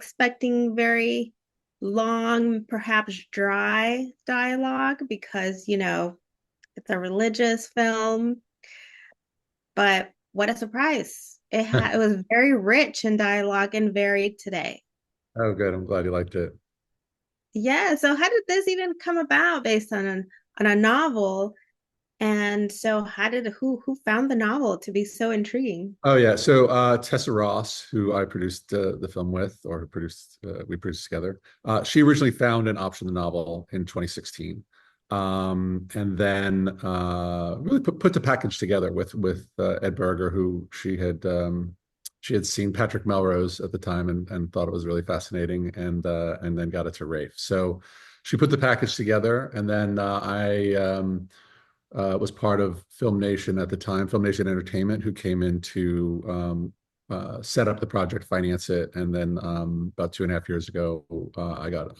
expecting very long, perhaps dry dialogue because, it's a religious film, but what a surprise. It was very rich in dialogue and varied today. Oh, good. I'm glad you liked it. Yeah, so how did this even come about based on a novel? And so who found the novel to be so intriguing? Oh yeah. So Tessa Ross, who I produced the film with, or produced we produced together, she originally found and optioned the novel in 2016, and then really put the package together with Ed Berger, who she had seen Patrick Melrose at the time and thought it was really fascinating, and then got it to Rafe. So she put the package together, and then I was part of Film Nation at the time, Film Nation Entertainment, who came in to set up the project, finance it, and then about 2.5 years ago, I got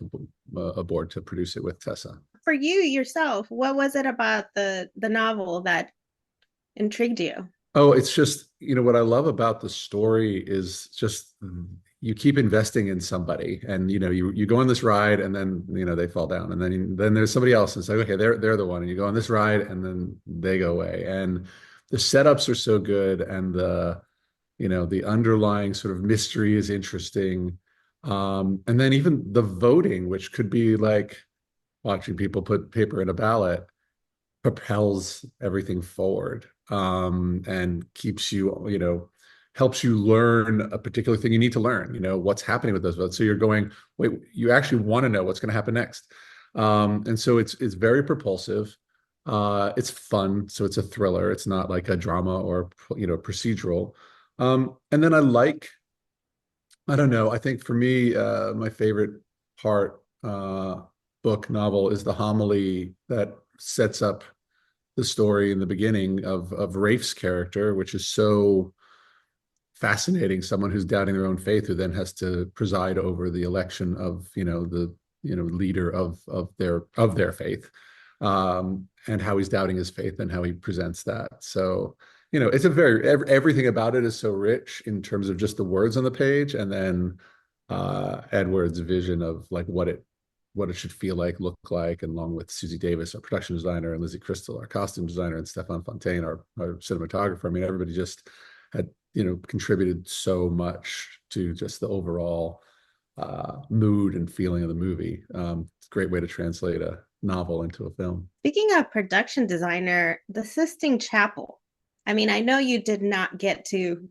aboard to produce it with Tessa. For you yourself, what was it about the novel that intrigued you? Oh, it's just, what I love about the story is just you keep investing in somebody, and you go on this ride, and then they fall down, and then there's somebody else, and it's like, okay, they're the one, and you go on this ride, and then they go away, and the setups are so good, and the underlying sort of mystery is interesting, and then even the voting, which could be like watching people put paper in a ballot, propels everything forward, and keeps helps you learn a particular thing you need to learn, what's happening with those votes. So you're going, wait, you actually want to know what's going to happen next. And so it's very propulsive. It's fun. So it's a thriller. It's not like a drama or, procedural. And then I don't know, I think for me, my favorite part, book novel is the homily that sets up the story in the beginning of Rafe's character, which is so fascinating. Someone who's doubting their own faith, who then has to preside over the election of the leader of their faith, and how he's doubting his faith and how he presents that. So it's everything about it is so rich in terms of just the words on the page, and then Edward's vision of like what it should feel like, look like, and along with Susie Davis, our production designer, and Lizzie Crystal, our costume designer, and Stefan Fontaine, our cinematographer. I mean, everybody just had, contributed so much to just the overall mood and feeling of the movie. It's a great way to translate a novel into a film. Speaking of production designer, the Sistine Chapel. I mean, I know you did not get to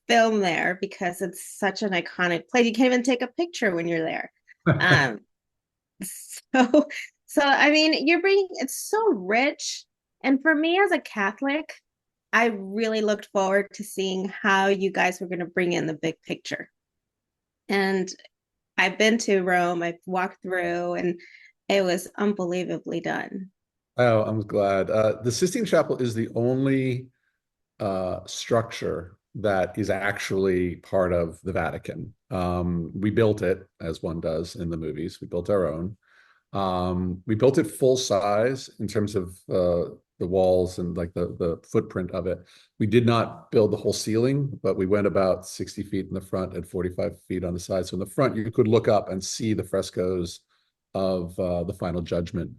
film there because it's such an iconic place. You can't even take a picture when you're there. Um, so, so I mean, you're bringing it's so rich. And for me as a Catholic, I really looked forward to seeing how you guys were going to bring in the big picture. And I've been to Rome, I've walked through, and it was unbelievably done. Oh, I'm glad. The Sistine Chapel is the only structure that is actually part of the Vatican. We built it as one does in the movies. We built our own. We built it full size in terms of the walls and like the footprint of it. We did not build the whole ceiling, but we went about 60 feet in the front and 45 feet on the side. So in the front, you could look up and see the frescoes of the Final Judgment,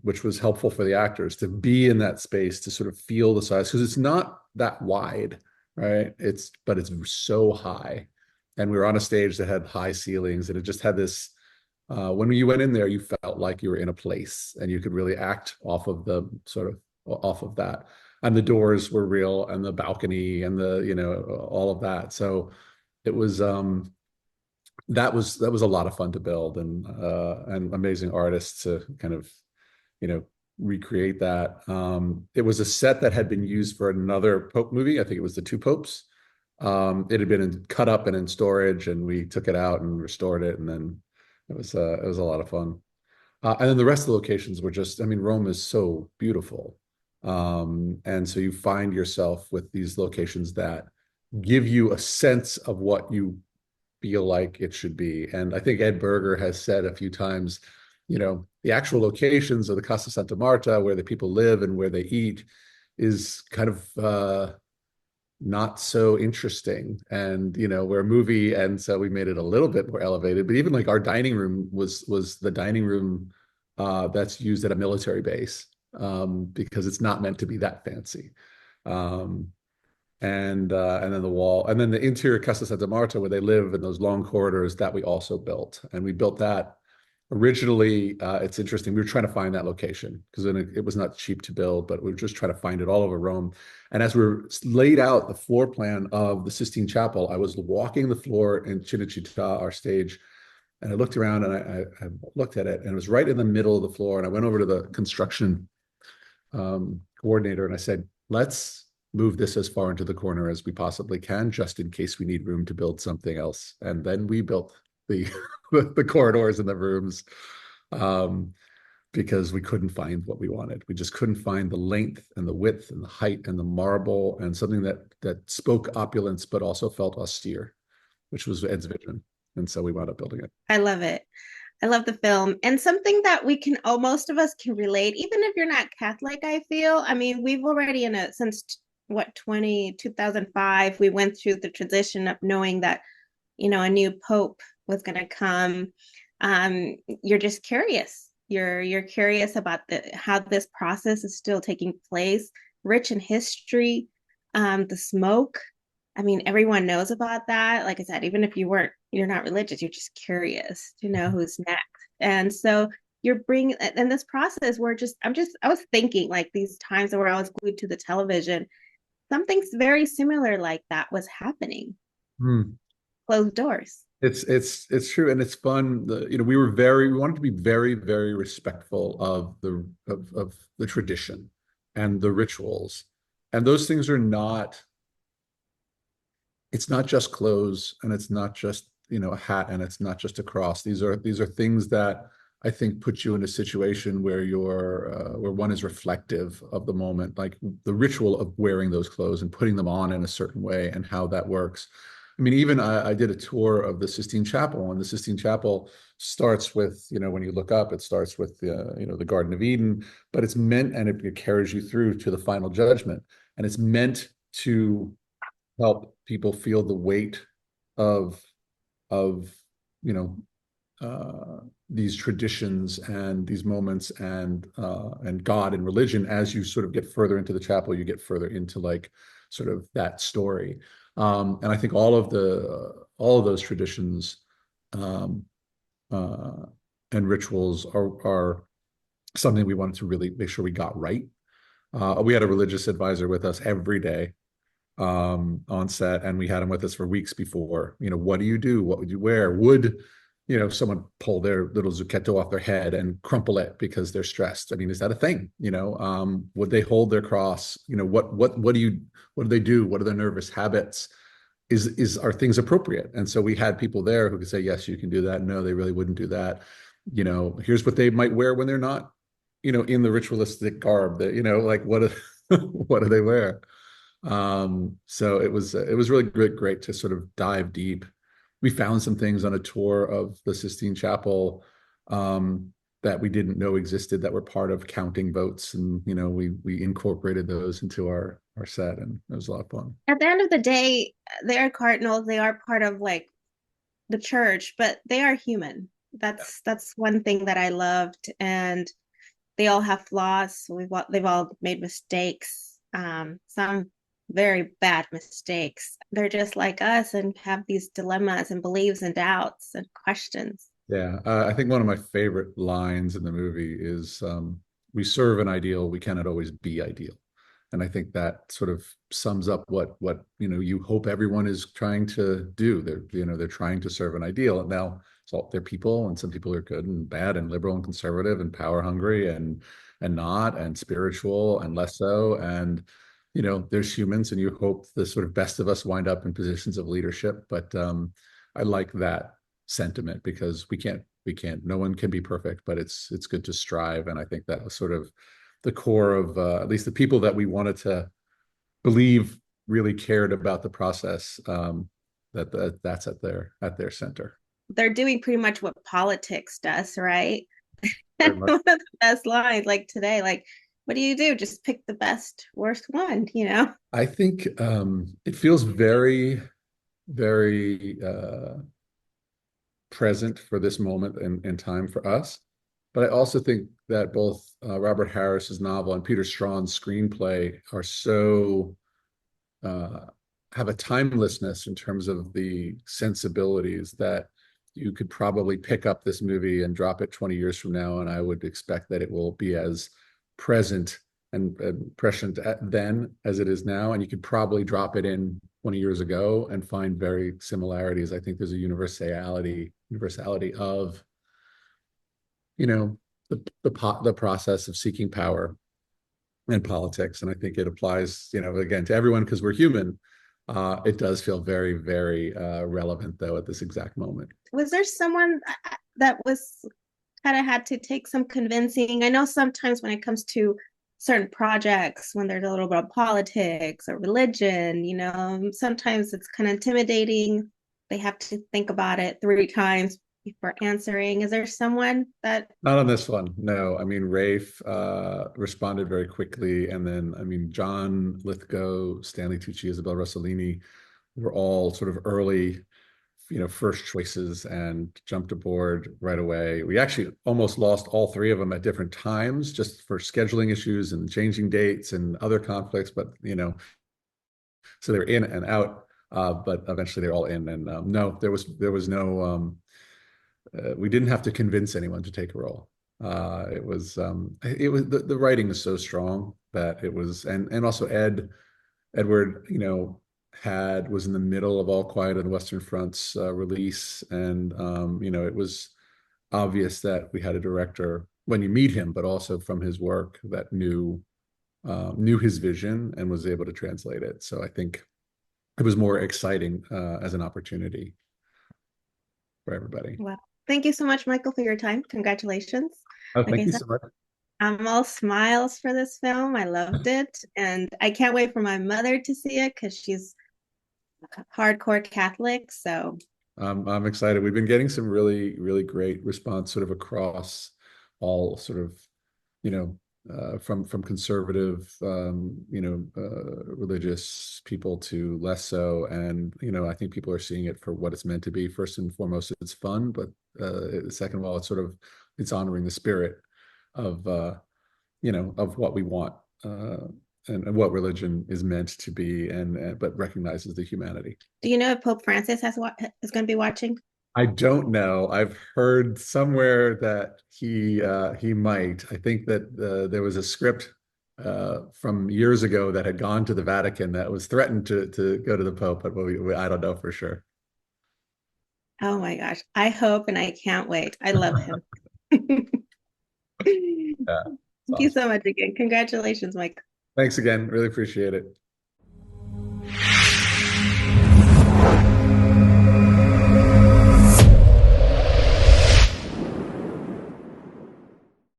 which was helpful for the actors to be in that space to sort of feel the size, because it's not that wide, right? But it's so high. And we were on a stage that had high ceilings, and it just had this when you went in there, you felt like you were in a place, and you could really act off of that. And the doors were real, and the balcony, and all of that. So it was that was a lot of fun to build, and amazing artists to kind of you know recreate that. It was a set that had been used for another Pope movie. I think it was the Two Popes. It had been cut up and in storage, and we took it out and restored it, and then it was a lot of fun. And then the rest of the locations were just, I mean, Rome is so beautiful. And so you find yourself with these locations that give you a sense of what you feel like it should be. And I think Ed Berger has said a few times, the actual locations of the Casa Santa Marta, where the people live and where they eat, is kind of not so interesting. And we're a movie, and so we made it a little bit more elevated. But even like our dining room was the dining room that's used at a military base, because it's not meant to be that fancy. Um, and then the wall, and then the interior Casa Santa Marta, where they live in those long corridors, that we also built, and we built that originally. It's interesting. We were trying to find that location because it was not cheap to build, but we were just trying to find it all over Rome. And as we were laid out the floor plan of the Sistine Chapel, I was walking the floor in Cinecittà, our stage, and I looked around and I looked at it, and it was right in the middle of the floor. And I went over to the construction coordinator and I said, let's move this as far into the corner as we possibly can, just in case we need room to build something else. And then we built the the corridors and the rooms, because we couldn't find what we wanted. We just couldn't find the length and the width and the height and the marble and something that spoke opulence but also felt austere, which was Ed's vision. And so we wound up building it. I love it. I love the film. And something that we can, oh, most of us can relate, even if you're not Catholic, I feel. I mean, we've already since what, 2005, we went through the transition of knowing that, a new pope was going to come. You're just curious. You're curious about how this process is still taking place, rich in history, the smoke. I mean, everyone knows about that. Like I said, even if you're not religious, you're just curious to know who's next. And so you're bringing in this process where I was thinking like these times where I was glued to the television, something very similar like that was happening. Hmm. Closed doors. It's true, and it's fun. We wanted to be very, very respectful of the tradition and the rituals, and those things are not. It's not just clothes, and it's not just a hat, and it's not just a cross. These are things that I think put you in a situation where where one is reflective of the moment, like the ritual of wearing those clothes and putting them on in a certain way and how that works. I mean, even I did a tour of the Sistine Chapel, and the Sistine Chapel starts with, when you look up, it starts with the Garden of Eden, but it's meant, and it carries you through to the final judgment, and it's meant to help people feel the weight of of you know these traditions and these moments and God and religion. As you sort of get further into the chapel, you get further into like sort of that story. And I think all of those traditions um, uh, and rituals are something we wanted to really make sure we got right. We had a religious advisor with us every day on set, and we had him with us for weeks before. What do you do? What would you wear? Would someone pull their little zucchetto off their head and crumple it because they're stressed? I mean, is that a thing? Would they hold their cross? What do they do? What are their nervous habits? Are things appropriate? And so we had people there who could say, yes, you can do that. No, they really wouldn't do that. Here's what they might wear when they're not, in the ritualistic garb. That like what do they wear? So it was really great to sort of dive deep. We found some things on a tour of the Sistine Chapel that we didn't know existed, that were part of counting votes, and we incorporated those into our set, and it was a lot of fun. At the end of the day, they are cardinals. They are part of like the church, but they are human. That's one thing that I loved, and they all have flaws. They've all made mistakes. Some very bad mistakes. They're just like us and have these dilemmas and beliefs and doubts and questions. Yeah, I think one of my favorite lines in the movie is, "We serve an ideal. We cannot always be ideal." And I think that sort of sums up what you hope everyone is trying to do. They're trying to serve an ideal. And now they're people, and some people are good and bad and liberal and conservative and power hungry and not, and spiritual and less so. And there's humans, and you hope the sort of best of us wind up in positions of leadership. But I like that sentiment, because we can't, no one can be perfect, but it's good to strive. And I think that was sort of the core of at least the people that we wanted to believe really cared about the process, that's at their center. They're doing pretty much what politics does, right? Very much. One of the best lines, like today, like what do you do? Just pick the best, worst one, you know? I think it feels very, very present for this moment in time for us. But I also think that both Robert Harris's novel and Peter Straughan's screenplay are so uh, have a timelessness in terms of the sensibilities that you could probably pick up this movie and drop it 20 years from now, and I would expect that it will be as present and prescient then as it is now. And you could probably drop it in 20 years ago and find very similarities. I think there's a universality of, you know, the process of seeking power and politics. And I think it applies, again, to everyone because we're human. It does feel very, very relevant, though, at this exact moment. Was there someone that was kind of had to take some convincing? I know sometimes when it comes to certain projects, when there's a little bit of politics or religion, sometimes it's kind of intimidating. They have to think about it 3 times before answering. Is there someone that Not on this one, no. I mean, Rafe responded very quickly, and then I mean, John Lithgow, Stanley Tucci, Isabella Rossellini were all sort of early, first choices and jumped aboard right away. We actually almost lost all 3 of them at different times, just for scheduling issues and changing dates and other conflicts. But so they were in and out, but eventually they're all in. And no, there was no. We didn't have to convince anyone to take a role. It was the writing is so strong that it was, and also Edward, was in the middle of All Quiet on the Western Front's release, and it was obvious that we had a director when you meet him, but also from his work that knew his vision and was able to translate it. So I think it was more exciting as an opportunity for everybody. Wow. Thank you so much, Michael, for your time. Congratulations. Oh, Like thank I you said, so much. I'm all smiles for this film. I loved it. And I can't wait for my mother to see it because she's a hardcore Catholic. So I'm excited. We've been getting some really, really great response sort of across all sort of, from conservative, religious people to less so. And, I think people are seeing it for what it's meant to be. First and foremost, it's fun, but second of all, it's honoring the spirit of, of what we want and what religion is meant to be, but recognizes the humanity. do you know if Pope Francis is going to be watching? I don't know. I've heard somewhere that he might. I think that there was a script from years ago that had gone to the Vatican that was threatened to go to the Pope, but I don't know for sure. Oh my gosh. I hope and I can't wait. I love him. Thank Yeah, it's you awesome. so much again. Congratulations, Mike. Thanks again. Really appreciate it.